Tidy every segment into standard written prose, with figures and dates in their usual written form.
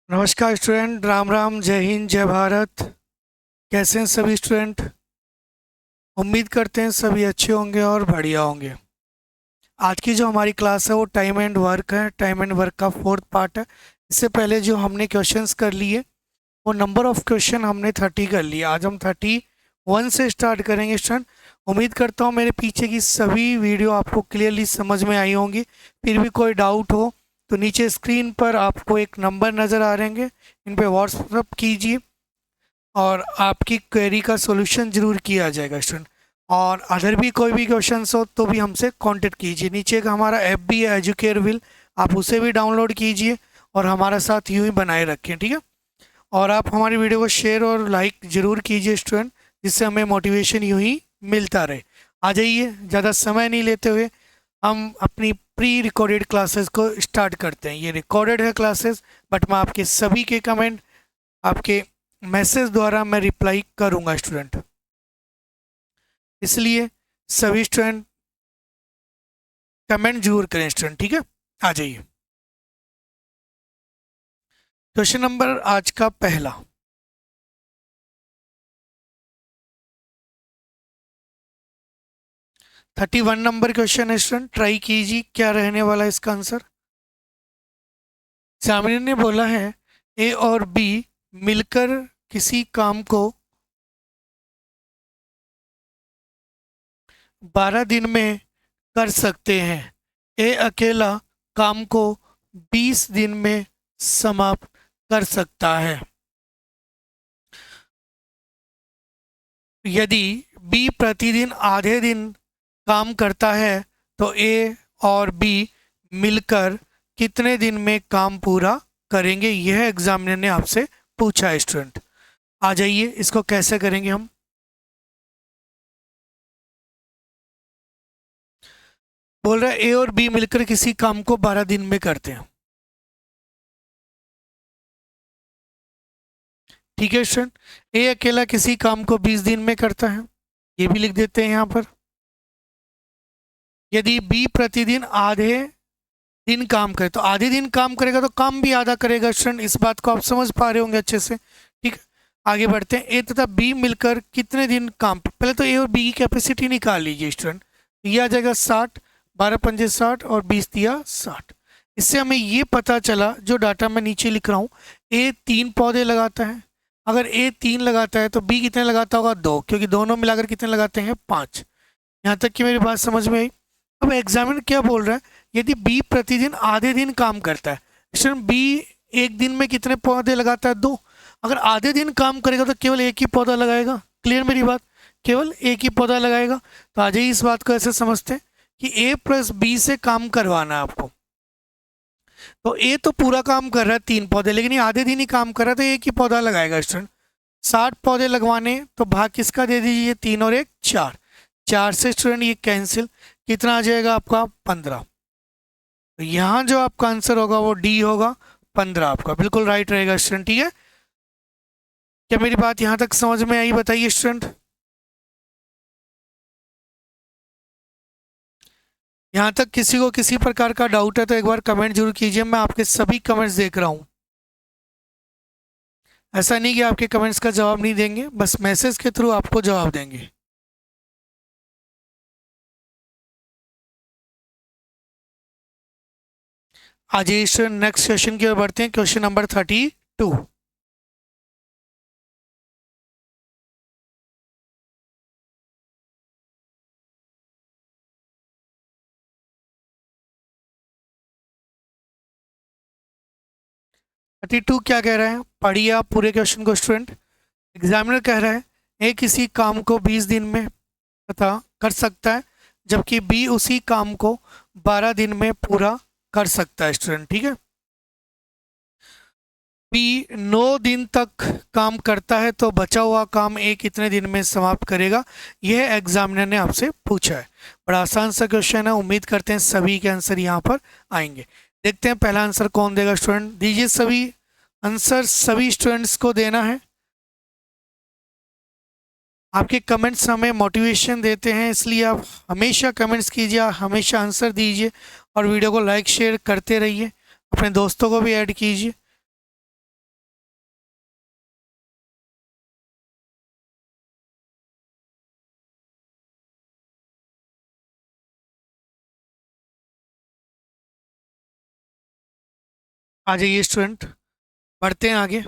नमस्कार स्टूडेंट, राम राम, जय हिंद, जय भारत। कैसे हैं सभी स्टूडेंट? उम्मीद करते हैं सभी अच्छे होंगे और बढ़िया होंगे। आज की जो हमारी क्लास है वो टाइम एंड वर्क है। टाइम एंड वर्क का फोर्थ पार्ट है। इससे पहले जो हमने क्वेश्चंस कर लिए वो नंबर ऑफ क्वेश्चन हमने 30 कर लिए। आज हम 31 से स्टार्ट करेंगे स्टूडेंट। उम्मीद करता हूँ मेरे पीछे की सभी वीडियो आपको क्लियरली समझ में आई होंगी। फिर भी कोई डाउट हो तो नीचे स्क्रीन पर आपको एक नंबर नज़र आ रहेंगे, इन पे व्हाट्सअप कीजिए और आपकी क्वेरी का सॉल्यूशन जरूर किया जाएगा स्टूडेंट। और अदर भी कोई भी क्वेश्चंस हो तो भी हमसे कांटेक्ट कीजिए। नीचे का हमारा ऐप भी है एजुकेयर विल, आप उसे भी डाउनलोड कीजिए और हमारा साथ यूँ ही बनाए रखें, ठीक है। और आप हमारी वीडियो को शेयर और लाइक ज़रूर कीजिए स्टूडेंट, जिससे हमें मोटिवेशन यूँ ही मिलता रहे। आ जाइए, ज़्यादा समय नहीं लेते हुए हम अपनी प्री रिकॉर्डेड क्लासेस को स्टार्ट करते हैं। ये रिकॉर्डेड है क्लासेस, बट मैं आपके सभी के कमेंट आपके मैसेज द्वारा मैं रिप्लाई करूंगा स्टूडेंट। इसलिए सभी स्टूडेंट कमेंट जरूर करें स्टूडेंट, ठीक है। आ जाइए, क्वेश्चन नंबर आज का पहला। 31 नंबर क्वेश्चन है स्टूडेंट, ट्राई कीजिए क्या रहने वाला है इसका आंसर। एग्जामिनर ने बोला है ए और बी मिलकर किसी काम को 12 दिन में कर सकते हैं। ए अकेला काम को 20 दिन में समाप्त कर सकता है। यदि बी प्रतिदिन आधे दिन काम करता है तो ए और बी मिलकर कितने दिन में काम पूरा करेंगे, यह एग्जामिनर ने आपसे पूछा है स्टूडेंट। आ जाइए, इसको कैसे करेंगे हम। बोल रहा है ए और बी मिलकर किसी काम को 12 दिन में करते हैं। ठीक है स्टूडेंट, ए अकेला किसी काम को 20 दिन में करता है, ये भी लिख देते हैं यहाँ पर। यदि बी प्रतिदिन आधे दिन काम करे तो आधे दिन काम करेगा तो काम भी आधा करेगा स्टूडेंट, इस बात को आप समझ पा रहे होंगे अच्छे से। ठीक है, आगे बढ़ते हैं। ए तथा बी मिलकर कितने दिन काम, पहले तो ए और बी की कैपेसिटी निकाल लीजिए स्टूडेंट। ये आ जाएगा 60, 12 पंजे 60 और 20 दिया 60। इससे हमें ये पता चला, जो डाटा मैं नीचे लिख रहा हूँ, ए 3 पौधे लगाता है। अगर ए 3 लगाता है तो बी कितने लगाता होगा 2, क्योंकि दोनों मिलाकर कितने लगाते हैं 5। यहाँ तक कि मेरी बात समझ में आई। अब एग्जामिनर क्या बोल रहा है, यदि बी प्रतिदिन आधे दिन काम करता है, स्टूडेंट बी एक दिन में कितने पौधे लगाता है 2। अगर आधे दिन काम करेगा तो केवल एक ही पौधा लगाएगा। क्लियर मेरी बात, केवल एक ही पौधा लगाएगा। तो आ जाइए, इस बात को ऐसे समझते हैं कि ए प्लस बी से काम करवाना है आपको। तो ए तो पूरा काम कर रहा है 3 पौधे, लेकिन ये आधे दिन ही काम कर रहा है तो एक ही पौधा लगाएगा स्टूडेंट। 60 पौधे लगवाने तो भाग किसका दे दीजिए, 3 और 1 4। 4 से स्टूडेंट ये कैंसिल, कितना आ जाएगा आपका 15। तो यहाँ जो आपका आंसर होगा वो डी होगा, 15 आपका बिल्कुल राइट रहेगा स्टूडेंट। ठीक है, क्या मेरी बात यहाँ तक समझ में आई, बताइए स्टूडेंट। यहाँ तक किसी को किसी प्रकार का डाउट है तो एक बार कमेंट जरूर कीजिए, मैं आपके सभी कमेंट्स देख रहा हूँ। ऐसा नहीं कि आपके कमेंट्स का जवाब नहीं देंगे, बस मैसेज के थ्रू आपको जवाब देंगे। आज इस नेक्स्ट क्वेश्चन की ओर बढ़ते हैं, क्वेश्चन नंबर 32। 32 क्या कह रहा है, पढ़िए आप पूरे क्वेश्चन को स्टूडेंट। एग्जामिनर कह रहा है ए किसी काम को 20 दिन में तथा कर सकता है, जबकि बी उसी काम को 12 दिन में पूरा कर सकता है स्टूडेंट। ठीक है, बी 9 दिन तक काम करता है तो बचा हुआ काम ए कितने दिन में समाप्त करेगा, यह एग्जामिनर ने आपसे पूछा है। बड़ा आसान सा क्वेश्चन है, उम्मीद करते हैं सभी के आंसर यहाँ पर आएंगे। देखते हैं पहला आंसर कौन देगा स्टूडेंट, दीजिए सभी आंसर, सभी स्टूडेंट्स को देना है। आपके कमेंट्स हमें मोटिवेशन देते हैं, इसलिए आप हमेशा कमेंट्स कीजिए, हमेशा आंसर दीजिए और वीडियो को लाइक शेयर करते रहिए, अपने दोस्तों को भी ऐड कीजिए। आ जाइए स्टूडेंट, बढ़ते हैं आगे।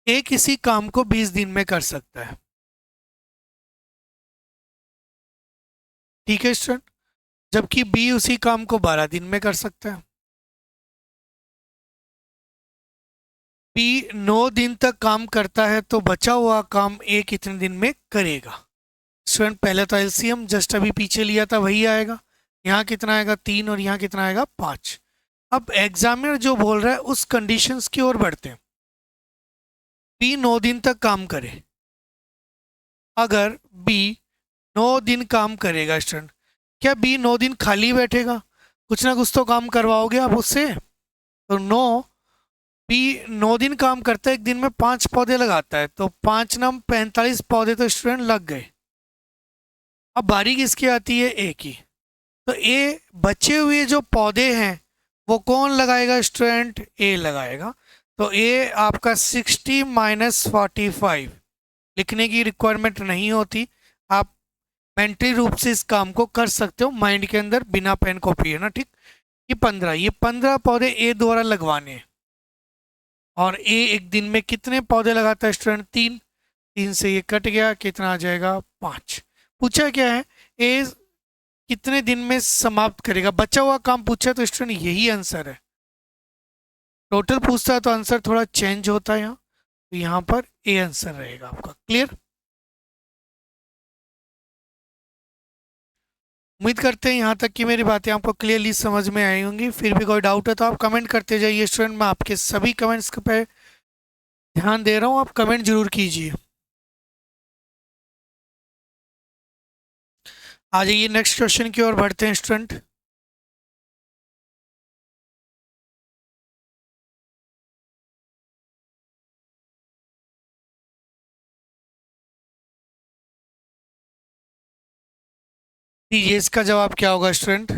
ए किसी काम को 20 दिन में कर सकता है, ठीक है स्टूडेंट, जबकि बी उसी काम को 12 दिन में कर सकता है। बी 9 दिन तक काम करता है तो बचा हुआ काम ए कितने दिन में करेगा? स्टूडेंट पहले तो एलसीएम जस्ट अभी पीछे लिया था वही आएगा। यहाँ कितना आएगा 3 और यहाँ कितना आएगा 5। अब एग्जामिनर जो बोल रहा है उस कंडीशंस की ओर बढ़ते हैं। बी 9 दिन तक काम करे, अगर बी 9 दिन काम करेगा स्टूडेंट, क्या बी 9 दिन खाली बैठेगा? कुछ ना कुछ तो काम करवाओगे आप उससे। तो बी 9 दिन काम करता है, एक दिन में 5 पौधे लगाता है, तो 5 नम 45 पौधे तो स्टूडेंट लग गए। अब बारी किसकी आती है? ए की। तो ए बचे हुए जो पौधे हैं वो कौन लगाएगा स्टूडेंट? ए लगाएगा। तो ए आपका 60 माइनस 45 लिखने की रिक्वायरमेंट नहीं होती, आप मेंटली रूप से इस काम को कर सकते हो माइंड के अंदर बिना पेन कॉपी, है ना, ठीक। ये 15 पौधे ए द्वारा लगवाने हैं, और ए एक दिन में कितने पौधे लगाता है स्टूडेंट? 3। 3 से ये कट गया, कितना आ जाएगा? 5। पूछा क्या है? ए कितने दिन में समाप्त करेगा, बचा हुआ काम पूछा है, तो स्टूडेंट यही आंसर है। टोटल पूछता है तो आंसर थोड़ा चेंज होता है यहाँ, तो यहाँ पर ए आंसर रहेगा आपका। क्लियर? उम्मीद करते हैं यहाँ तक की मेरी बातें आपको क्लियरली समझ में आई होंगी। फिर भी कोई डाउट है तो आप कमेंट करते जाइए स्टूडेंट, मैं आपके सभी कमेंट्स पे ध्यान दे रहा हूँ, आप कमेंट जरूर कीजिए। आ जाइए नेक्स्ट क्वेश्चन की ओर बढ़ते हैं स्टूडेंट। दीजिए इसका जवाब क्या होगा स्टूडेंट?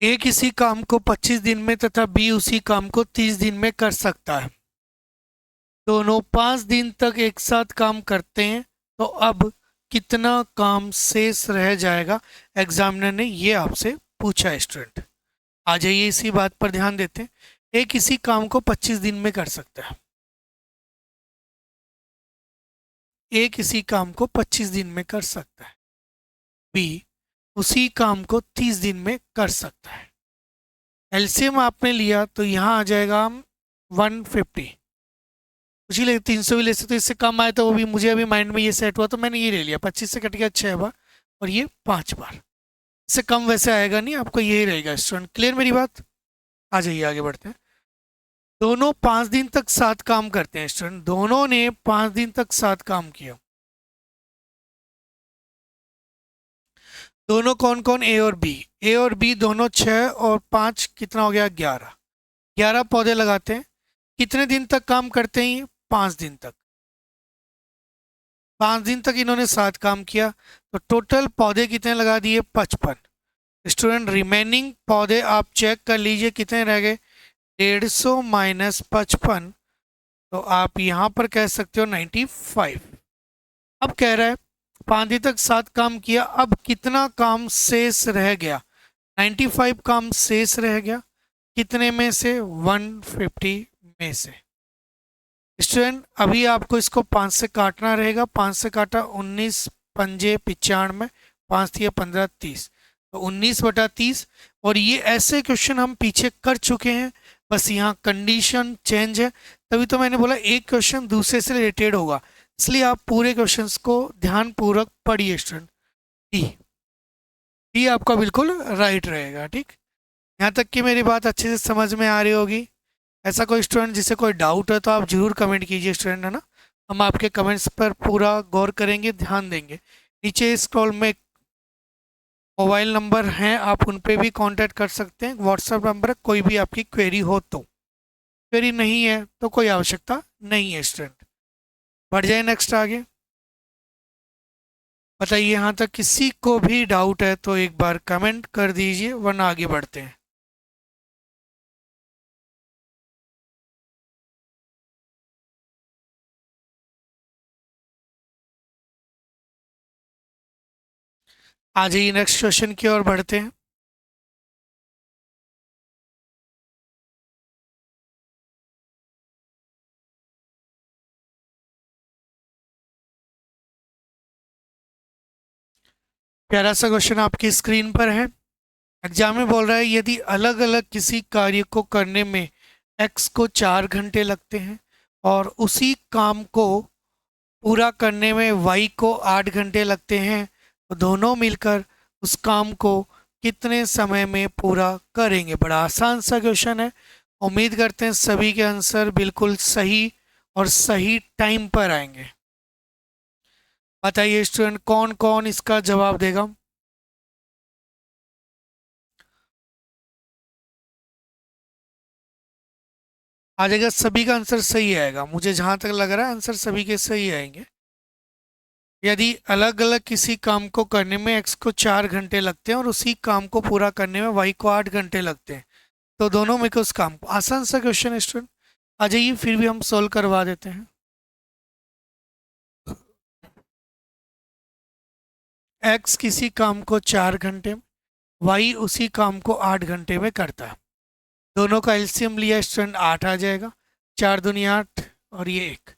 ए किसी काम को 25 दिन में तथा बी उसी काम को 30 दिन में कर सकता है। दोनों 5 दिन तक एक साथ काम करते हैं, तो अब कितना काम शेष रह जाएगा? एग्जामिनर ने ये आपसे पूछा है स्टूडेंट। आ जाइए इसी बात पर ध्यान देते हैं। ए किसी काम को 25 दिन में कर सकता है, ए किसी काम को 25 दिन में कर सकता है, बी उसी काम को 30 दिन में कर सकता है। एलसीएम आपने लिया तो यहाँ आ जाएगा 150, उसी ले 300 भी ले सकते, तो इससे कम आए तो वो भी मुझे अभी माइंड में ये सेट हुआ तो मैंने ये ले लिया। 25 से कट गया 6 बार और ये 5 बार, इससे कम वैसे आएगा नहीं, आपको यही रहेगा स्टूडेंट। क्लियर मेरी बात? आ जाइए आगे बढ़ते हैं। दोनों 5 दिन तक साथ काम करते हैं स्टूडेंट, दोनों ने 5 दिन तक साथ काम किया। दोनों कौन कौन? ए और बी। ए और बी दोनों 6 और 5 कितना हो गया? 11। 11 पौधे लगाते हैं, कितने दिन तक काम करते हैं? 5 दिन तक। 5 दिन तक इन्होंने साथ काम किया, तो टोटल पौधे कितने लगा दिए? 55। स्टूडेंट रिमेनिंग पौधे आप चेक कर लीजिए कितने रह गए? 150 माइनस 55, तो आप यहाँ पर कह सकते हो 95। अब कह रहा है 5 दिन तक साथ काम किया, अब कितना काम शेष रह गया? 95 काम शेष रह गया, कितने में से? 150 में से। स्टूडेंट अभी आपको इसको 5 से काटना रहेगा, 5 से काटा 19 पंजे 95, 5 दिए 15 30, तो 19/30। और ये ऐसे क्वेश्चन हम पीछे कर चुके हैं, बस यहाँ कंडीशन चेंज है, तभी तो मैंने बोला एक क्वेश्चन दूसरे से रिलेटेड होगा, इसलिए आप पूरे क्वेश्चंस को ध्यानपूर्वक पढ़िए स्टूडेंट। डी डी आपका बिल्कुल राइट रहेगा, ठीक। यहाँ तक कि मेरी बात अच्छे से समझ में आ रही होगी। ऐसा कोई स्टूडेंट जिसे कोई डाउट है तो आप जरूर कमेंट कीजिए स्टूडेंट, है ना, हम आपके कमेंट्स पर पूरा गौर करेंगे, ध्यान देंगे। नीचे स्क्रॉल में मोबाइल नंबर हैं, आप उन पे भी कांटेक्ट कर सकते हैं, व्हाट्सएप नंबर, कोई भी आपकी क्वेरी हो तो। क्वेरी नहीं है तो कोई आवश्यकता नहीं है स्टूडेंट। बढ़ जाए नेक्स्ट आगे। बताइए यहाँ तक किसी को भी डाउट है तो एक बार कमेंट कर दीजिए, वरना आगे बढ़ते हैं। आ जाइए नेक्स्ट क्वेश्चन की ओर बढ़ते हैं। प्यारा सा क्वेश्चन आपकी स्क्रीन पर है। एग्जाम में बोल रहा है यदि अलग अलग किसी कार्य को करने में x को 4 घंटे लगते हैं और उसी काम को पूरा करने में y को 8 घंटे लगते हैं, तो दोनों मिलकर उस काम को कितने समय में पूरा करेंगे। बड़ा आसान सा क्वेश्चन है। उम्मीद करते हैं सभी के आंसर बिल्कुल सही और सही टाइम पर आएंगे। बताइए स्टूडेंट कौन कौन इसका जवाब देगा। आ जाएगा, सभी का आंसर सही आएगा। मुझे जहां तक लग रहा है आंसर सभी के सही आएंगे। यदि अलग अलग किसी काम को करने में x को 4 घंटे लगते हैं और उसी काम को पूरा करने में y को 8 घंटे लगते हैं, तो दोनों में उस काम को। आसान सा क्वेश्चन है स्टूडेंट, आ जाइए फिर भी हम सोल्व करवा देते हैं। x किसी काम को 4 घंटे में, y उसी काम को 8 घंटे में करता है। दोनों का एलसीएम लिया स्टूडेंट 8 आ जाएगा। 4 दूनी 8 और ये 1।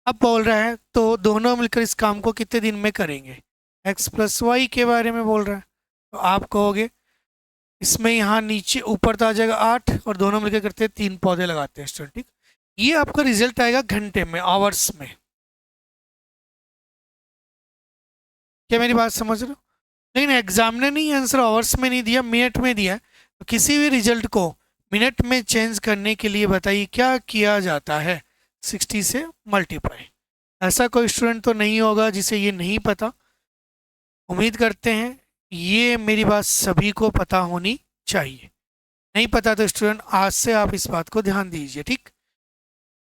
अब बोल रहा है तो दोनों मिलकर इस काम को कितने दिन में करेंगे। x प्लस वाई के बारे में बोल रहा है, तो आप कहोगे इसमें यहाँ नीचे ऊपर तो आ जाएगा 8 और दोनों मिलकर करते हैं 3 पौधे लगाते हैं स्टूडेंट। ठीक, ये आपका रिजल्ट आएगा घंटे में, आवर्स में। क्या मेरी बात समझ रहे हो। लेकिन एग्जामिनर ने आंसर आवर्स में नहीं दिया, मिनट में दिया है। तो किसी भी रिजल्ट को मिनट में चेंज करने के लिए बताइए क्या किया जाता है। 60 से मल्टीप्लाई। ऐसा कोई स्टूडेंट तो नहीं होगा जिसे ये नहीं पता। उम्मीद करते हैं ये मेरी बात सभी को पता होनी चाहिए। नहीं पता तो स्टूडेंट आज से आप इस बात को ध्यान दीजिए। ठीक,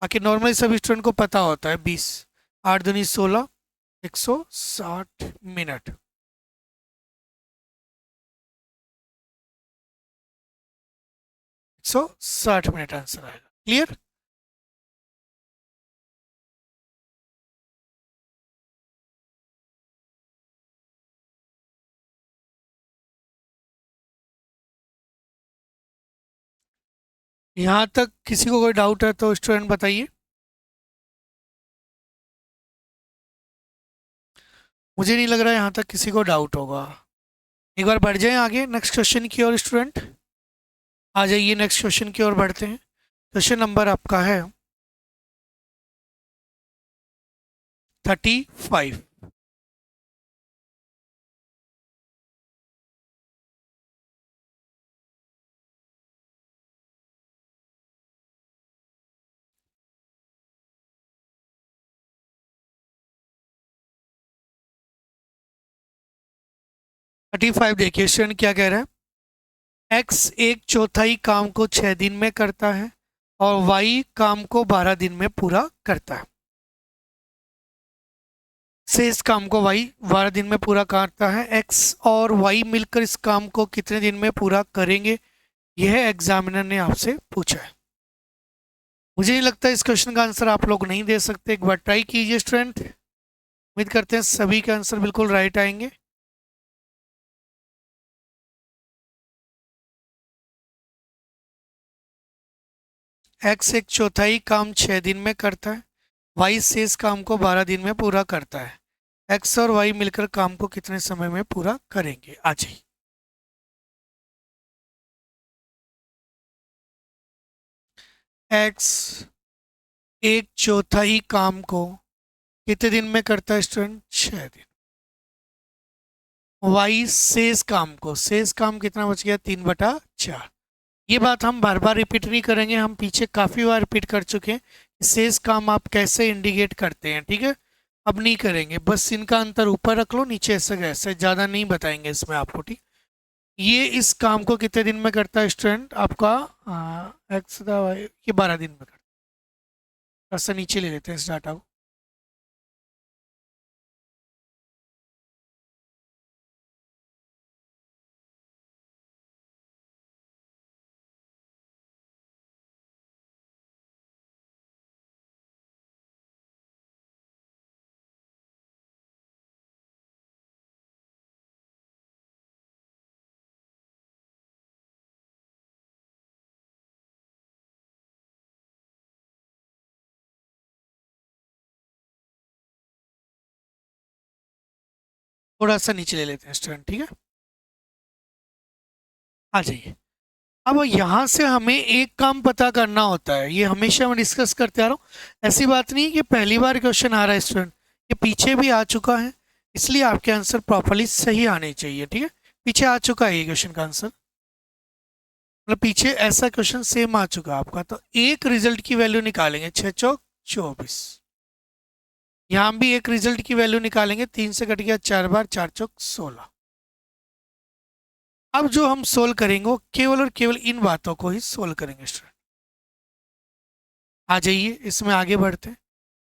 बाकी नॉर्मली सभी स्टूडेंट को पता होता है 20, 8 दूनी 16, 160 मिनट। 160 मिनट आंसर आएगा। क्लियर। यहाँ तक किसी को कोई डाउट है तो स्टूडेंट बताइए। मुझे नहीं लग रहा है यहाँ तक किसी को डाउट होगा। एक बार बढ़ जाएं आगे नेक्स्ट क्वेश्चन की ओर स्टूडेंट। आ जाइए नेक्स्ट क्वेश्चन की ओर बढ़ते हैं। क्वेश्चन नंबर आपका है 35। देखिए स्टूडेंट क्या कह रहा है। एक्स 1/4 काम को 6 दिन में करता है और वाई काम को 12 दिन में पूरा करता है। से इस काम को वाई 12 दिन में पूरा करता है। एक्स और वाई मिलकर इस काम को कितने दिन में पूरा करेंगे, यह एग्जामिनर ने आपसे पूछा है। मुझे नहीं लगता इस क्वेश्चन का आंसर आप लोग नहीं दे सकते। एक बार ट्राई कीजिए स्टूडेंट। उम्मीद करते हैं सभी के आंसर बिल्कुल राइट आएंगे। एक्स 1/4 काम 6 दिन में करता है, वाई से इस काम को 12 दिन में पूरा करता है। एक्स और वाई मिलकर काम को कितने समय में पूरा करेंगे। आ जाइए। एक्स 1/4 काम को कितने दिन में करता है स्टूडेंट, 6 दिन। वाई शेष काम को, शेष काम कितना बच गया, 3/4। ये बात हम बार बार रिपीट नहीं करेंगे, हम पीछे काफ़ी बार रिपीट कर चुके हैं। शेष काम आप कैसे इंडिकेट करते हैं, ठीक है। अब नहीं करेंगे, बस इनका अंतर ऊपर रख लो, नीचे ऐसे कैसे, ज़्यादा नहीं बताएंगे इसमें आपको। ठीक, ये इस काम को कितने दिन में करता है स्टूडेंट आपका? एक्स ये 12 दिन में करता है। थोड़ा सा नीचे ले लेते हैं इस डाटा को। थोड़ा सा नीचे ले लेते हैं स्टूडेंट, ठीक है। आ जाइए। अब यहाँ से हमें एक काम पता करना होता है, ये हमेशा मैं डिस्कस करते आ रहा हूँ। ऐसी बात नहीं है कि पहली बार क्वेश्चन आ रहा है स्टूडेंट, ये पीछे भी आ चुका है, इसलिए आपके आंसर प्रॉपरली सही आने चाहिए, ठीक है। पीछे आ चुका है ये क्वेश्चन का आंसर, मतलब पीछे ऐसा क्वेश्चन सेम आ चुका है आपका। तो एक रिजल्ट की वैल्यू निकालेंगे, 6 चौक 24। यहाँ भी एक रिजल्ट की वैल्यू निकालेंगे, 3 से कट गया 4 बार, 4 चौक 16। अब जो हम सोल्व करेंगे वो केवल और केवल इन बातों को ही सोल्व करेंगे स्टूडेंट। आ जाइए इसमें आगे बढ़ते हैं।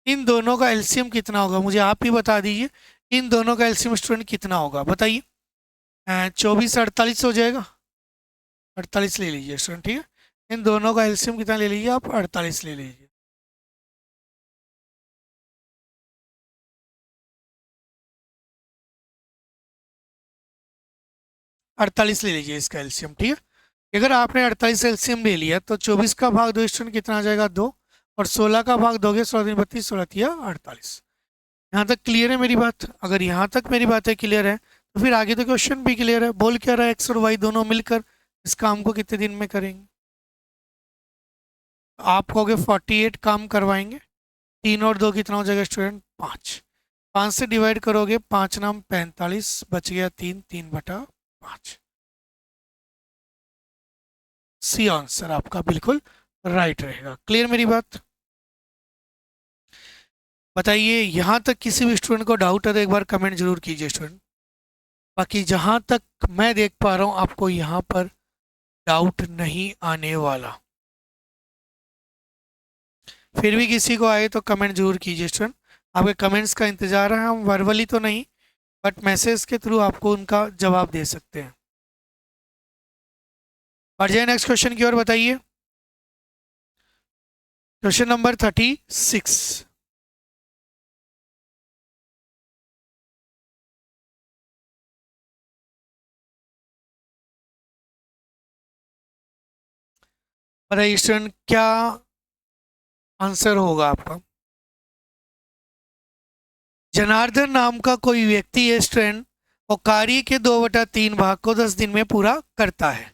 इन दोनों का एलसीएम कितना होगा, मुझे आप ही बता दीजिए। इन दोनों का एलसीएम स्टूडेंट कितना होगा बताइए। 24 48 हो जाएगा, 48 ले लीजिए स्टूडेंट, ठीक है। इन दोनों का एलसीएम कितना ले लीजिए आप, 48 ले लीजिए। अड़तालीस ले लीजिए इसका एलसीएम, ठीक है। अगर आपने 48 एलसीएम ले लिया तो 24 का भाग दो स्टूडेंट कितना आ जाएगा, 2। और 16 का भाग दोगे, 16 3 32, 16 तिया 48। यहाँ तक क्लियर है मेरी बात? अगर यहाँ तक मेरी बातें क्लियर है तो फिर आगे तो क्वेश्चन भी क्लियर है। बोल क्या रहा है, एक्स और वाई दोनों मिलकर इस काम को कितने दिन में करेंगे। आप कहोगे 48 काम करवाएंगे, 3 और 2 कितना हो जाएगा स्टूडेंट, 5। 5 से डिवाइड करोगे, 5 नाम 45, बच गया 3, 3/5। सी आंसर आपका बिल्कुल राइट रहेगा। क्लियर मेरी बात? बताइए यहाँ तक किसी भी स्टूडेंट को डाउट है तो एक बार कमेंट जरूर कीजिए स्टूडेंट। बाकी जहाँ तक मैं देख पा रहा हूँ आपको यहाँ पर डाउट नहीं आने वाला। फिर भी किसी को आए तो कमेंट जरूर कीजिए स्टूडेंट, आपके कमेंट्स का इंतजार है। हम वर्बली तो नहीं बट मैसेज के थ्रू आपको उनका जवाब दे सकते हैं। बढ़ जाए नेक्स्ट क्वेश्चन की ओर, बताइए। Question number 36। बताइए स्टूडेंट क्या आंसर होगा आपका। जनार्दन नाम का कोई व्यक्ति है स्टूडेंट, और कार्य के 2/3 भाग को 10 दिन में पूरा करता है।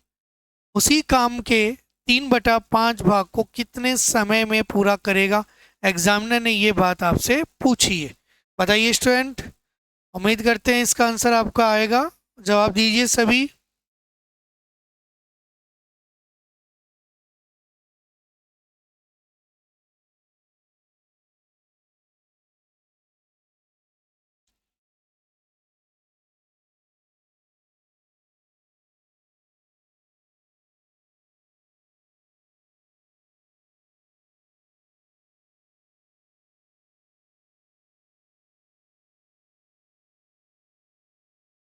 उसी काम के 3/5 भाग को कितने समय में पूरा करेगा। एग्जामिनर ने ये बात आपसे पूछी है। बताइए स्टूडेंट, उम्मीद करते हैं इसका आंसर आपका आएगा। जवाब दीजिए सभी।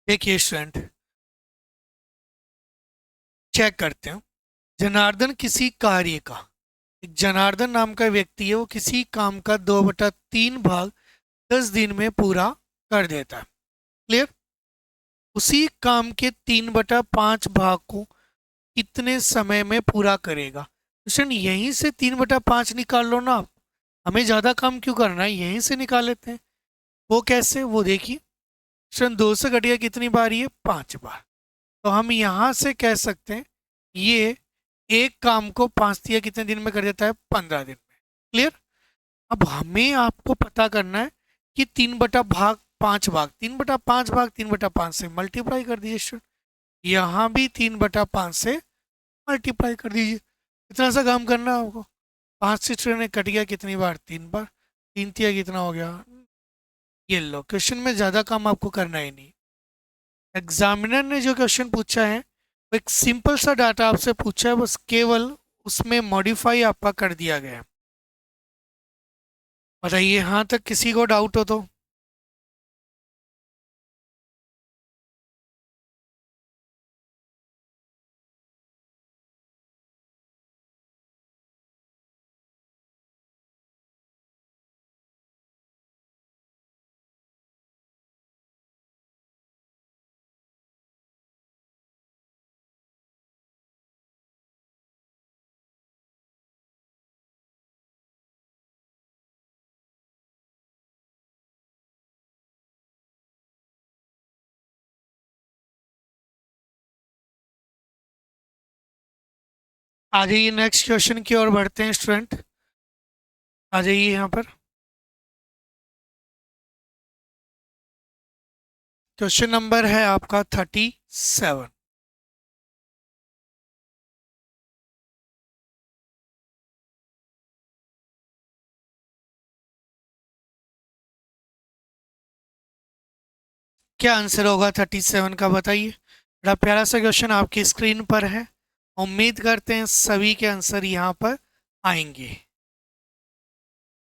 देखिए स्टूडेंट, चेक करते हैं। जनार्दन किसी कार्य का, एक जनार्दन नाम का व्यक्ति है, वो किसी काम का 2/3 भाग 10 दिन में पूरा कर देता है। क्लियर? उसी काम के 3/5 भाग को कितने समय में पूरा करेगा। क्वेश्चन यहीं से 3/5 निकाल लो ना आप, हमें ज़्यादा काम क्यों करना है, यहीं से निकाल लेते हैं। वो कैसे, वो देखिए। क्वेश्चन 2 से घटिया कितनी बार, ये 5 बार। तो हम यहाँ से कह सकते हैं ये एक काम को 5 दिया कितने दिन में कर देता है, 15 दिन में। क्लियर? अब हमें आपको पता करना है कि 3/5 भाग 3/5 से मल्टीप्लाई कर दीजिए स्टूडेंट। यहाँ भी 3/5 से मल्टीप्लाई कर दीजिए। इतना सा काम करना है आपको। 5 से स्टूडेंट कट गया कितनी बार, 3 बार। 3 तिया कितना हो गया, ये लो। क्वेश्चन में ज़्यादा काम आपको करना ही नहीं। एग्जामिनर ने जो क्वेश्चन पूछा है एक सिंपल सा डाटा आपसे पूछा है, बस केवल उसमें मॉडिफाई आपका कर दिया गया है। बताइए यहाँ तक किसी को डाउट हो तो। आ जाइए नेक्स्ट क्वेश्चन की ओर बढ़ते हैं स्टूडेंट। आ जाइए यहाँ पर। क्वेश्चन नंबर है आपका 37। क्या आंसर होगा 37 का, बताइए। बड़ा प्यारा सा क्वेश्चन आपकी स्क्रीन पर है। उम्मीद करते हैं सभी के आंसर यहाँ पर आएंगे।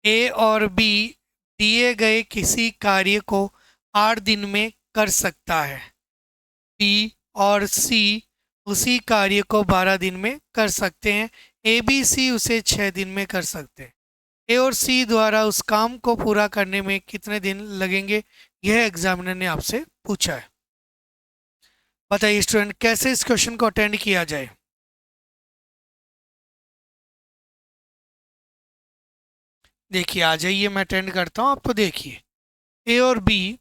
ए और बी दिए गए किसी कार्य को 8 दिन में कर सकता है। बी और सी उसी कार्य को 12 दिन में कर सकते हैं। ए बी सी उसे 6 दिन में कर सकते हैं। ए और सी द्वारा उस काम को पूरा करने में कितने दिन लगेंगे, यह एग्जामिनर ने आपसे पूछा है। बताइए स्टूडेंट कैसे इस क्वेश्चन को अटेंड किया जाए। देखिए आ जाइए, मैं अटेंड करता हूँ, आप तो देखिए। ए और बी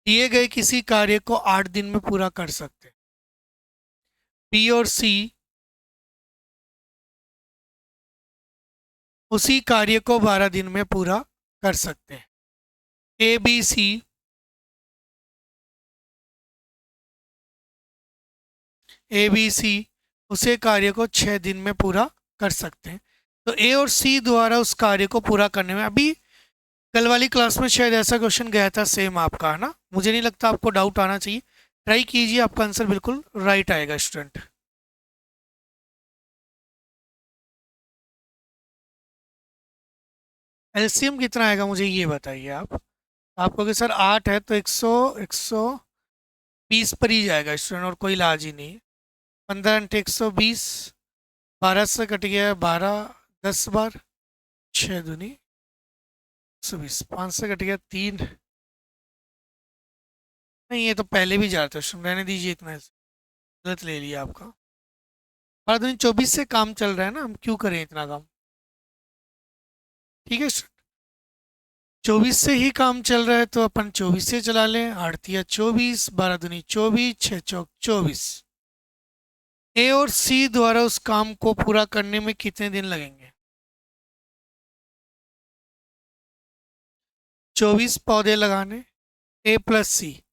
दिए गए किसी कार्य को 8 दिन में पूरा कर सकते हैं। बी और सी उसी कार्य को 12 दिन में पूरा कर सकते हैं। A B C A B C उसे कार्य को 6 दिन में पूरा कर सकते हैं। तो ए और सी द्वारा उस कार्य को पूरा करने में, अभी कल वाली क्लास में शायद ऐसा क्वेश्चन गया था सेम आपका, है ना। मुझे नहीं लगता आपको डाउट आना चाहिए। ट्राई कीजिए, आपका आंसर बिल्कुल राइट आएगा स्टूडेंट। एलसीएम कितना आएगा मुझे ये बताइए आप। आपको कि सर 8 है तो 120 पर ही जाएगा स्टूडेंट, और कोई इलाज ही नहीं है। 15 × 120, 12 से कट गया 12, 10 बार 6 दूनी 120, 5 से कट गया 3। नहीं ये तो पहले भी जा रहा था स्टूडेंट, रहने दीजिए इतना, गलत ले लिया आपका। 12 दूनी 24 से काम चल रहा है ना, हम क्यों करें इतना काम। ठीक है स्टूडेंट, 24 से ही काम चल रहा है तो अपन 24 से चला लें। 8 × 3 = 24, 12 दूनी 24, 6 × 4 = 24। ए और सी द्वारा उस काम को पूरा करने में कितने दिन लगेंगे। 24 पौधे लगाने। ए प्लस सी,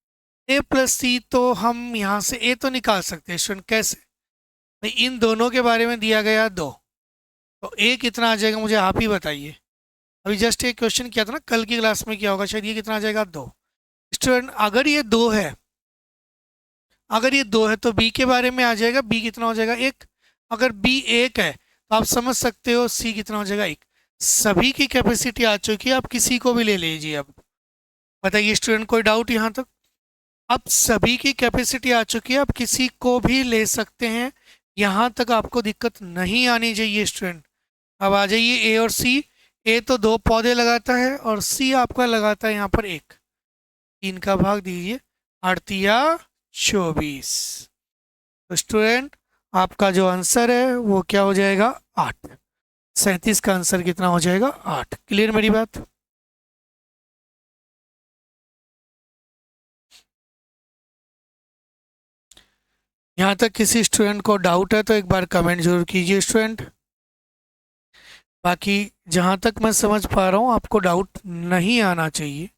ए प्लस सी तो हम यहाँ से ए तो निकाल सकते हैं स्टूडेंट, कैसे भाई, इन दोनों के बारे में दिया गया 2, तो ए कितना आ जाएगा मुझे आप ही बताइए। अभी जस्ट एक क्वेश्चन किया था ना कल की क्लास में, क्या होगा शायद, ये कितना आ जाएगा 2। स्टूडेंट अगर ये 2 है, अगर ये 2 है तो बी के बारे में आ जाएगा, बी कितना हो जाएगा 1। अगर बी 1 है तो आप समझ सकते हो सी कितना हो जाएगा 1। सभी की कैपेसिटी आ चुकी है, आप किसी को भी ले लीजिए। अब बताइए स्टूडेंट कोई डाउट यहाँ तक। अब सभी की कैपेसिटी आ चुकी है, आप किसी को भी ले सकते हैं, यहाँ तक आपको दिक्कत नहीं आनी चाहिए स्टूडेंट। अब आ जाइए ए और सी। ए तो 2 पौधे लगाता है और सी आपका लगाता है यहाँ पर 1। 3 का भाग दीजिए, 8×3 = 24। तो स्टूडेंट आपका जो आंसर है वो क्या हो जाएगा 8। 37 का आंसर कितना हो जाएगा 8। क्लियर मेरी बात। यहाँ तक किसी स्टूडेंट को डाउट है तो एक बार कमेंट जरूर कीजिए स्टूडेंट। बाकी जहाँ तक मैं समझ पा रहा हूँ आपको डाउट नहीं आना चाहिए।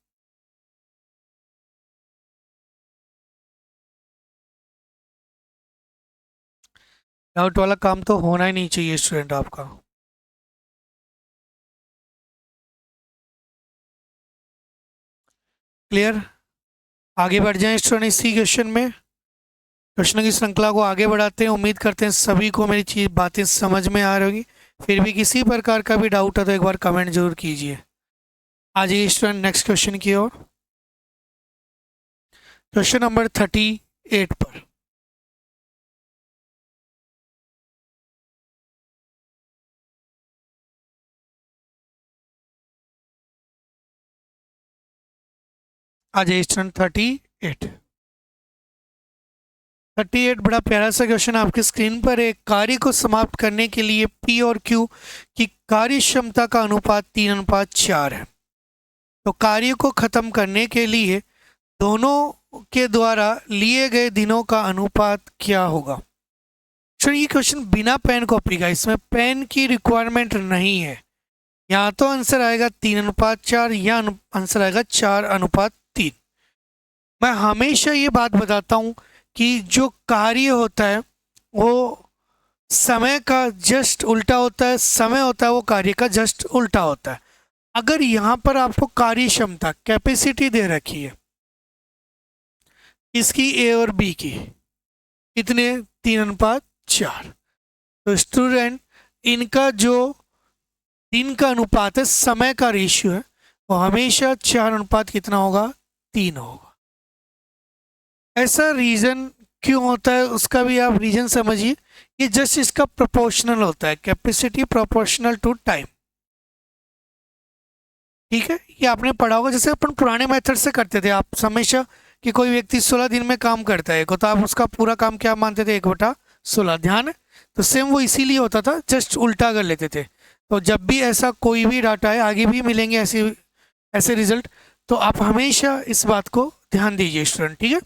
डाउट वाला काम तो होना ही नहीं चाहिए स्टूडेंट आपका। क्लियर। आगे बढ़ जाएं स्टूडेंट इसी क्वेश्चन में। क्वेश्चनों की श्रृंखला को आगे बढ़ाते हैं। उम्मीद करते हैं सभी को मेरी चीज बातें समझ में आ रही होगी। फिर भी किसी प्रकार का भी डाउट है तो एक बार कमेंट जरूर कीजिए। आ जाइए स्टूडेंट नेक्स्ट क्वेश्चन की ओर। क्वेश्चन नंबर 38 पर। आ जाइए स्टूडेंट 38 बड़ा प्यारा सा क्वेश्चन आपकी स्क्रीन पर। एक कार्य को समाप्त करने के लिए P और Q की कार्य क्षमता का अनुपात 3:4 है। तो कार्य को खत्म करने के लिए दोनों के द्वारा लिए गए दिनों का अनुपात क्या होगा। सर ये क्वेश्चन बिना पेन कॉपी का, इसमें पेन की रिक्वायरमेंट नहीं है। यहाँ तो आंसर आएगा 3:4 या आंसर आएगा 4:3। मैं हमेशा ये बात बताता हूँ कि जो कार्य होता है वो समय का जस्ट उल्टा होता है, समय होता है वो कार्य का जस्ट उल्टा होता है। अगर यहाँ पर आपको कार्य क्षमता कैपेसिटी दे रखी है इसकी ए और बी की, कितने 3:4, तो स्टूडेंट इनका जो दिन का अनुपात है, समय का रेशियो है, वो हमेशा 4 कितना होगा 3 होगा। ऐसा रीजन क्यों होता है उसका भी आप रीजन समझिए। ये जस्ट इसका प्रोपोर्शनल होता है, कैपेसिटी प्रोपोर्शनल टू टाइम। ठीक है, ये आपने पढ़ा होगा, जैसे अपन पुराने मेथड से करते थे। आप हमेशा कि कोई व्यक्ति 16 दिन में काम करता है तो आप उसका पूरा काम क्या मानते थे 1/16। ध्यान है, तो सेम वो इसीलिए होता था, जस्ट उल्टा कर लेते थे। तो जब भी ऐसा कोई भी डाटा है, आगे भी मिलेंगे ऐसे रिजल्ट, तो आप हमेशा इस बात को ध्यान दीजिए स्टूडेंट। ठीक है,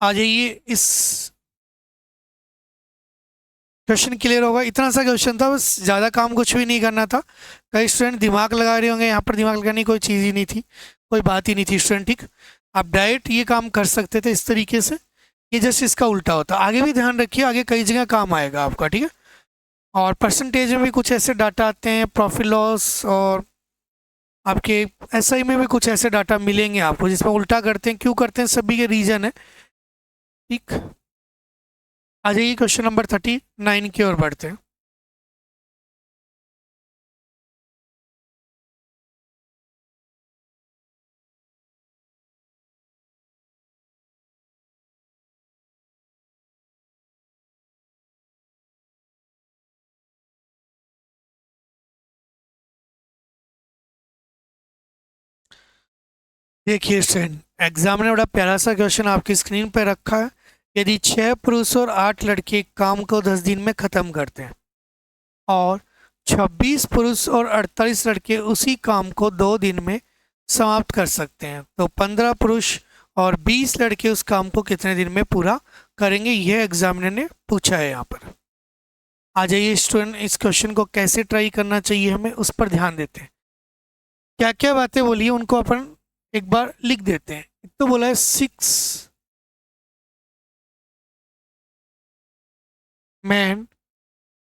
आ जाइए इस क्वेश्चन क्लियर होगा। इतना सा क्वेश्चन था, बस ज़्यादा काम कुछ भी नहीं करना था। कई स्टूडेंट दिमाग लगा रहे होंगे, यहाँ पर दिमाग लगाने की कोई चीज़ ही नहीं थी, कोई बात ही नहीं थी स्टूडेंट। ठीक, आप डायरेक्ट ये काम कर सकते थे इस तरीके से। ये जस्ट इसका उल्टा होता। आगे भी ध्यान रखिए, आगे कई जगह काम आएगा आपका। ठीक है, और परसेंटेज में भी कुछ ऐसे डाटा आते हैं, प्रॉफिट लॉस, और आपके एसआई में भी कुछ ऐसे डाटा मिलेंगे आपको जिसमें उल्टा करते हैं। क्यों करते हैं, सभी के रीजन है। ठीक, आ जाइए क्वेश्चन नंबर 39 की ओर बढ़ते हैं। देखिए स्टूडेंट, एग्जाम ने बड़ा प्यारा सा क्वेश्चन आपकी स्क्रीन पर रखा है। यदि 6 पुरुष और 8 लड़के काम को 10 दिन में ख़त्म करते हैं और 26 पुरुष और 48 लड़के उसी काम को 2 दिन में समाप्त कर सकते हैं, तो 15 पुरुष और 20 लड़के उस काम को कितने दिन में पूरा करेंगे, यह एग्जामिनर ने पूछा है यहाँ पर। आ जाइए स्टूडेंट, इस क्वेश्चन को कैसे ट्राई करना चाहिए हमें उस पर ध्यान देते हैं। क्या क्या बातें बोली है उनको अपन एक बार लिख देते हैं। एक तो बोला है 6 मैन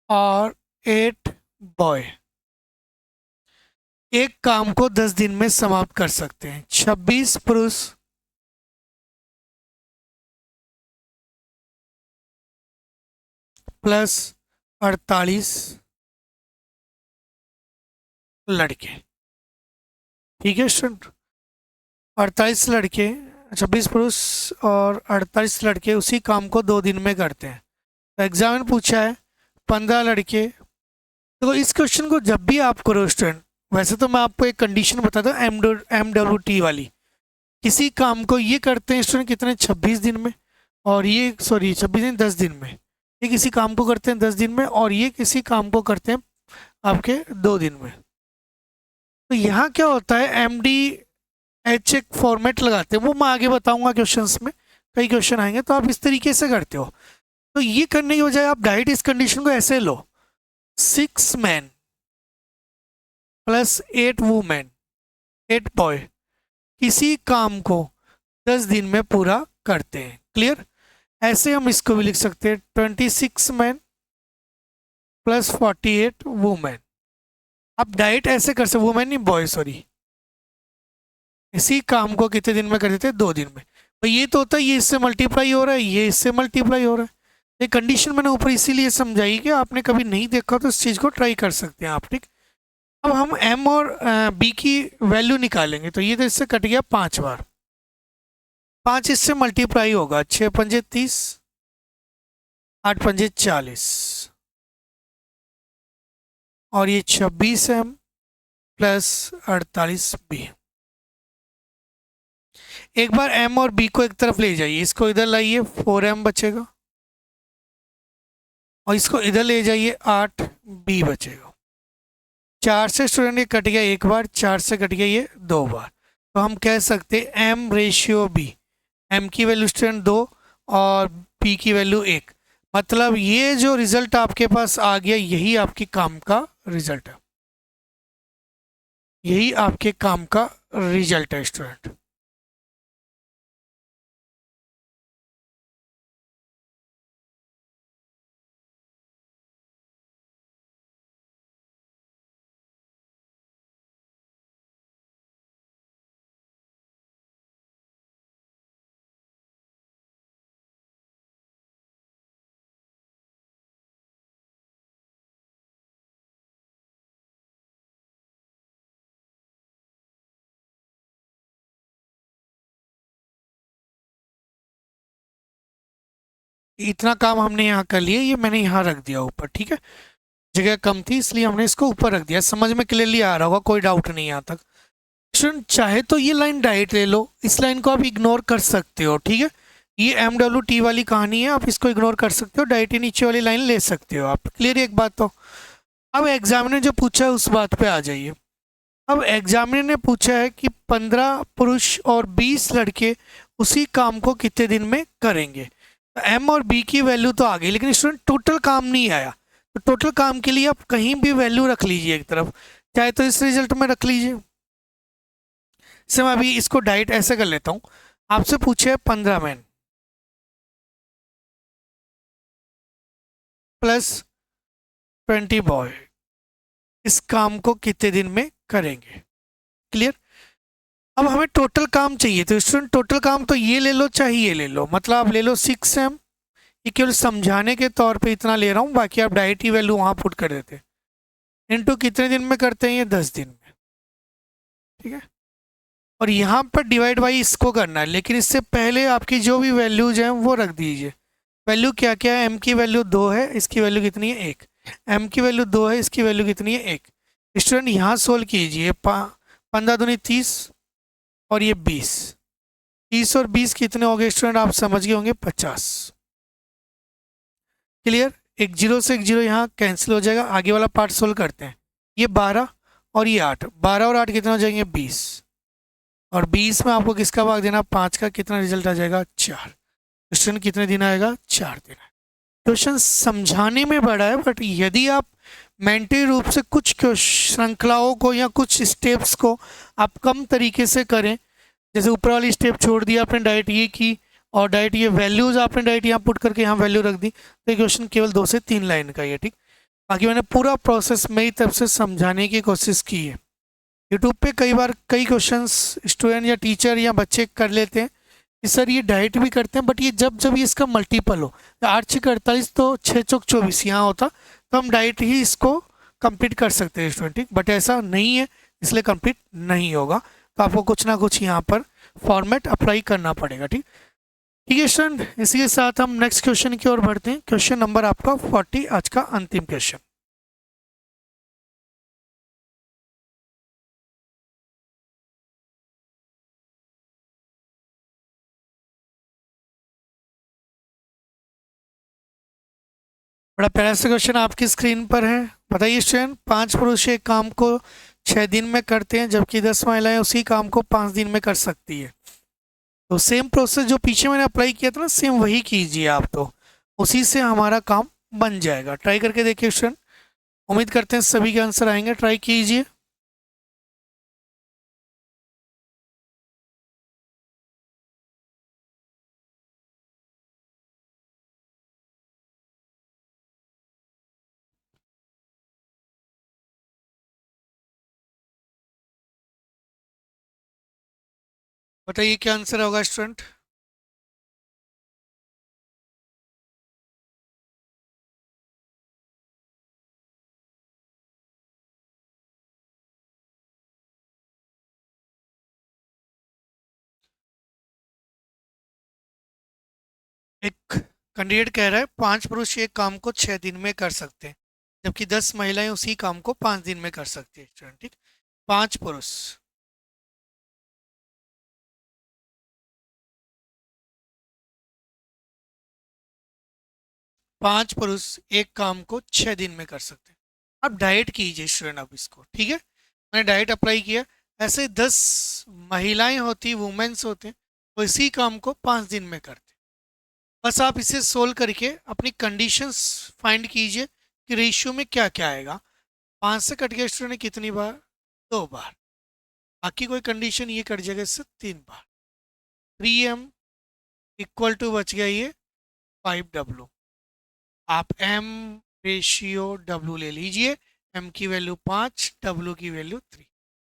और 8 बॉय एक काम को 10 दिन में समाप्त कर सकते हैं। 26 पुरुष प्लस 48 लड़के। ठीक है स्टूडेंट, 48 लड़के, 26 पुरुष और 48 लड़के उसी काम को 2 दिन में करते हैं। तो एग्जाम में पूछा है 15 लड़के। तो इस क्वेश्चन को जब भी आप करो स्टूडेंट, वैसे तो मैं आपको एक कंडीशन बताता हूँ MWT वाली। किसी काम को ये करते हैं स्टूडेंट कितने 26 दिन में, और ये 26 दिन 10 दिन में। ये किसी काम को करते हैं 10 दिन में और ये किसी काम को करते हैं आपके 2 दिन में। तो यहाँ क्या होता है, MDH एक फॉर्मेट लगाते हैं, वो मैं आगे बताऊंगा क्वेश्चंस में। कई क्वेश्चन आएंगे तो आप इस तरीके से करते हो। तो ये करने की बजाय आप डायरेक्ट इस कंडीशन को ऐसे लो, 6 मैन प्लस 8 वुमेन 8 बॉय किसी काम को 10 दिन में पूरा करते हैं। क्लियर, ऐसे हम इसको भी लिख सकते हैं 26 मैन प्लस 48 वुमेन आप डाइट ऐसे कर सकते, वुमेन नहीं बॉय सॉरी, इसी काम को कितने दिन में कर देते हैं, 2 दिन में। तो ये तो होता है, ये इससे मल्टीप्लाई हो रहा है, ये इससे मल्टीप्लाई हो रहा है। ये कंडीशन मैंने ऊपर इसीलिए समझाई कि आपने कभी नहीं देखा तो इस चीज़ को ट्राई कर सकते हैं आप, ठीक। अब हम एम और बी की वैल्यू निकालेंगे, तो ये तो इससे कट गया 5 बार, 5 इससे मल्टीप्लाई होगा, 6 पंजे 30, 8 पंजे 40, और ये 26 M प्लस 48B। एक बार एम और बी को एक तरफ ले जाइए, इसको इधर लाइए, 4M बचेगा, और इसको इधर ले जाइए, 8B बचेगा। 4 से स्टूडेंट ये कट गया एक बार, 4 से कट गया ये 2 बार। तो हम कह सकते हैं M/B, एम की वैल्यू स्टूडेंट 2 और बी की वैल्यू 1। मतलब ये जो रिजल्ट आपके पास आ गया, यही आपके काम का रिजल्ट है, यही आपके काम का रिजल्ट है स्टूडेंट। इतना काम हमने यहाँ कर लिया, ये मैंने यहाँ रख दिया ऊपर, ठीक है, जगह कम थी इसलिए हमने इसको ऊपर रख दिया। समझ में क्लियरली आ रहा होगा, कोई डाउट नहीं यहाँ तक। स्टूडेंट चाहे तो ये लाइन डाइट ले लो, इस लाइन को आप इग्नोर कर सकते हो, ठीक है, ये MWT वाली कहानी है, आप इसको इग्नोर कर सकते हो, डाइट ही नीचे वाली लाइन ले सकते हो आप। क्लियर है एक बात तो। अब एग्जामिनर जो पूछा है उस बात पे आ जाइए। अब एग्जामिनर ने पूछा है कि 15 पुरुष और 20 लड़के उसी काम को कितने दिन में करेंगे। तो एम और बी की वैल्यू तो आ गई, लेकिन स्टूडेंट टोटल काम नहीं आया। तो टोटल काम के लिए आप कहीं भी वैल्यू रख लीजिए एक तरफ, चाहे तो इस रिजल्ट में रख लीजिए। से मैं अभी इसको डाइट ऐसे कर लेता हूँ, आपसे पूछे 15 मैन प्लस 20 बॉय इस काम को कितने दिन में करेंगे। क्लियर। अब हमें टोटल काम चाहिए, तो स्टूडेंट टोटल काम तो ये ले लो चाहे ये ले लो, मतलब आप ले लो 6M, ये केवल समझाने के तौर पे इतना ले रहा हूँ, बाकी आप डाइट की वैल्यू वहाँ पुट कर देते। इनटू कितने दिन में करते हैं, ये 10 दिन में, ठीक है। और यहाँ पर डिवाइड बाई इसको करना है, लेकिन इससे पहले आपकी जो भी वैल्यूज हैं वो रख दीजिए। वैल्यू क्या क्या है, एम की वैल्यू 2 है, इसकी वैल्यू कितनी है 1, एम की वैल्यू 2 है, इसकी वैल्यू कितनी है 1। स्टूडेंट यहाँ सोल्व कीजिए, 15 दूनी 30 और ये 20, 30 और 20 कितने हो गए स्टूडेंट, आप समझ गए होंगे, 50। क्लियर। एक जीरो से एक जीरो यहाँ कैंसिल हो जाएगा, आगे वाला पार्ट सोल्व करते हैं। ये 12 और ये 8, 12 और 8 कितने हो जाएंगे, 20, और 20 में आपको किसका भाग देना, 5 का, कितना रिजल्ट आ जाएगा, 4। क्वेश्चन कितने दिन आएगा, 4 दिन। क्वेश्चन समझाने में बड़ा है, बट यदि आप मेंटली रूप से कुछ श्रृंखलाओं को या कुछ स्टेप्स को आप कम तरीके से करें, जैसे ऊपर वाली स्टेप छोड़ दिया आपने, डाइट ये की, और डाइट ये वैल्यूज आपने डाइट यहाँ पुट करके यहाँ वैल्यू रख दी, तो ये क्वेश्चन केवल 2 से 3 लाइन का ही है, ठीक। बाकी मैंने पूरा प्रोसेस मेरी तरफ से समझाने की कोशिश की है। यूट्यूब पे कई बार कई क्वेश्चंस स्टूडेंट या टीचर या बच्चे कर लेते हैं कि सर ये डाइट भी करते हैं, बट ये जब जब ये इसका मल्टीपल हो, 8×6 = 48 तो 6×4 = 24 यहाँ होता, तो हम डाइट ही इसको कंप्लीट कर सकते हैं स्टूडेंट, ठीक। बट ऐसा नहीं है, इसलिए कंप्लीट नहीं होगा, तो आपको कुछ ना कुछ यहाँ पर फॉर्मेट अप्लाई करना पड़ेगा, ठीक। ठीक है स्टूडेंट, इसी के साथ हम नेक्स्ट क्वेश्चन की ओर बढ़ते हैं। क्वेश्चन नंबर आपका 40, आज का अंतिम क्वेश्चन। बड़ा प्यारा सा क्वेश्चन आपकी स्क्रीन पर है। बताइए स्टूडेंट, 5 पुरुष एक काम को 6 दिन में करते हैं, जबकि 10 महिलाएं उसी काम को 5 दिन में कर सकती है। तो सेम प्रोसेस जो पीछे मैंने अप्लाई किया था ना, सेम वही कीजिए आप, तो उसी से हमारा काम बन जाएगा। ट्राई करके देखिए स्टूडेंट, उम्मीद करते हैं सभी के आंसर आएंगे, ट्राई कीजिए। बताइए क्या आंसर होगा स्टूडेंट। एक कैंडिडेट कह रहा है 5 पुरुष एक काम को 6 दिन में कर सकते हैं, जबकि 10 महिलाएं उसी काम को 5 दिन में कर सकती है स्टूडेंट। ठीक, 5 पुरुष। 5 पुरुष एक काम को 6 दिन में कर सकते हैं। अब डाइट कीजिए स्टूडेंट, अब इसको ठीक है, मैंने डाइट अप्लाई किया। ऐसे 10 महिलाएं होती, वुमेन्स होते, वो इसी काम को 5 दिन में करते। बस आप इसे सोल्व करके अपनी कंडीशंस फाइंड कीजिए कि रेशियो में क्या क्या आएगा। 5 से कट गया स्टूडेंट कितनी बार, 2 बार। बाकी कोई कंडीशन ये कट जाएगा इससे 3 बार। 3m इक्वल टू बच गया ये 5w। आप m रेशियो w ले लीजिए। m की वैल्यू 5, w की वैल्यू 3,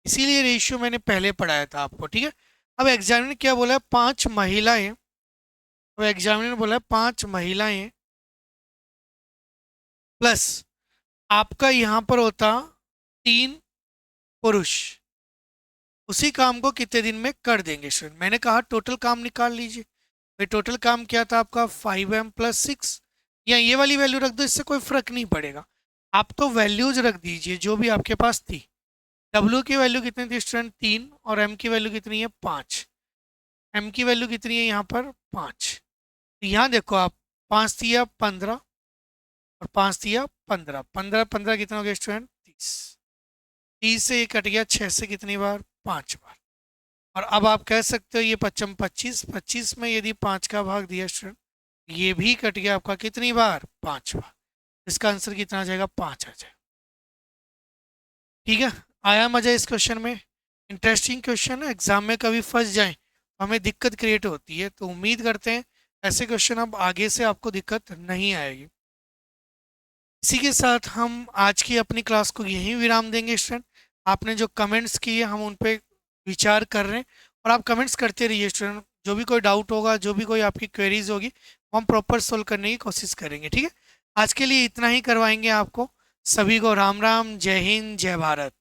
इसीलिए रेशियो मैंने पहले पढ़ाया था आपको। ठीक है, अब एग्जामिनर क्या बोला है, 5 महिलाएं। अब एग्जामिनर बोला है 5 महिलाएं प्लस आपका यहाँ पर होता 3 पुरुष, उसी काम को कितने दिन में कर देंगे स्टूडेंट। मैंने कहा टोटल काम निकाल लीजिए। भाई टोटल काम क्या था आपका 5m+6, या ये वाली वैल्यू रख दो, इससे कोई फर्क नहीं पड़ेगा। आप तो वैल्यूज रख दीजिए जो भी आपके पास थी। W की वैल्यू कितनी थी स्टूडेंट, 3, और M की वैल्यू कितनी है 5। M की वैल्यू कितनी है यहाँ पर 5। तो यहाँ देखो आप, 5 दिया 15 और 5 दिया 15, 15 15 कितना हो गया स्टूडेंट 30। 30 से ये कट गया 6 से कितनी बार, 5 बार। और अब आप कह सकते हो ये 25, 25 में यदि 5 का भाग दिया स्टूडेंट, ये भी कट गया आपका कितनी बार, 5 बार। इसका आंसर कितना आ जाएगा, 5 आ जाएगा। ठीक है, आया मजा इस क्वेश्चन में। इंटरेस्टिंग क्वेश्चन है, एग्जाम में कभी फंस जाए तो हमें दिक्कत क्रिएट होती है, तो उम्मीद करते हैं ऐसे क्वेश्चन अब आगे से आपको दिक्कत नहीं आएगी। इसी के साथ हम आज की अपनी क्लास को यहीं विराम देंगे स्टूडेंट। आपने जो कमेंट्स किए हम उन पे विचार कर रहे हैं, और आप कमेंट्स करते रहिए स्टूडेंट। जो भी कोई डाउट होगा, जो भी कोई आपकी क्वेरीज होगी, वो हम प्रॉपर सोल्व करने की कोशिश करेंगे। ठीक है, आज के लिए इतना ही करवाएंगे आपको। सभी को राम राम, जय हिंद, जय भारत।